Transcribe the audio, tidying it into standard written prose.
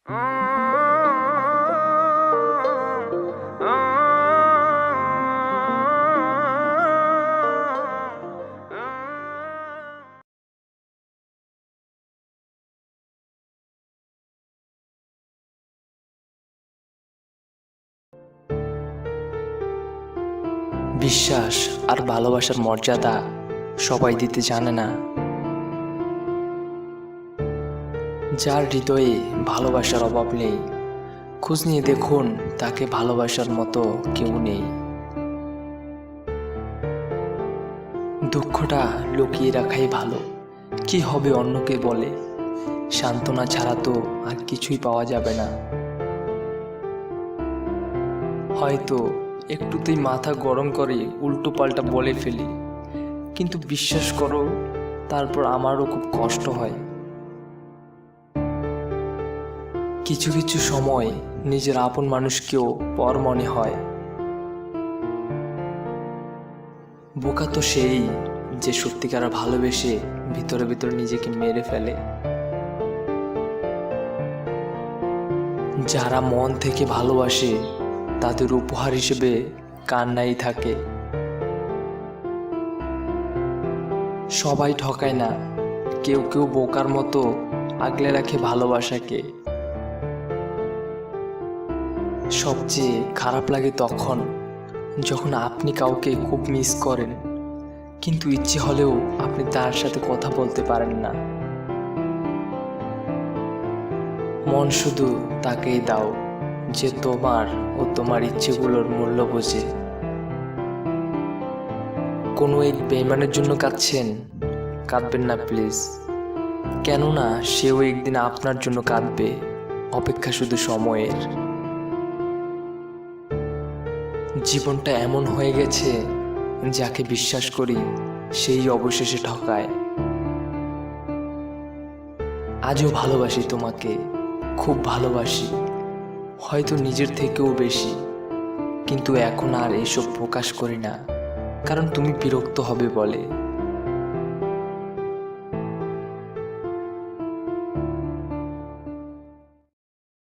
বিশ্বাস আর ভালোবাসার মর্যাদা সবাই দিতে জানে না। যার হৃদয়ে ভালোবাসার অভাব নেই, খোঁজ নিয়ে দেখুন তাকে ভালোবাসার মতো কেউ নেই। দুঃখটা লুকিয়ে রাখাই ভালো, কি হবে অন্যকে বলে। সান্ত্বনা ছাড়া তো আর কিছুই পাওয়া যাবে না। হয়তো একটুতেই মাথা গরম করে উল্টো পাল্টা বলে ফেলি, কিন্তু বিশ্বাস করো তারপর আমারও খুব কষ্ট হয়। কিছু কিছু সময় নিজের আপন মানুষকেও পর মনে হয়। বোকা তো সেই যে সত্যিকার ভালোবেসে ভিতরে ভিতরে নিজেকে মেরে ফেলে। যারা মন থেকে ভালোবাসে তাদের উপহার হিসেবে কান্নাই থাকে। সবাই ঠকায় না, কেউ কেউ বোকার মতো আগলে রাখে ভালোবাসাকে। সবচেয়ে খারাপ লাগে তখন যখন আপনি কাউকে খুব মিস করেন, কিন্তু ইচ্ছে হলেও আপনি তার সাথে কথা বলতে পারেন না। মন শুধু তাকেই দাও যে তোমার ও তোমার ইচ্ছেগুলোর মূল্য বোঝে। কোনো এক বেইমানের জন্য কাঁদছেন, কাঁদবেন না প্লিজ, কেননা সেও একদিন আপনার জন্য কাঁদবে। অপেক্ষা শুধু সময়ের। জীবনটা এমন হয়ে গেছে, যাকে বিশ্বাস করি সেই অবশেষে ঠকায়। আজও ভালোবাসি তোমাকে, খুব ভালোবাসি, হয়তো নিজের থেকেও বেশি, কিন্তু এখন আর এসব প্রকাশ করি না, কারণ তুমি বিরক্ত হবে বলে।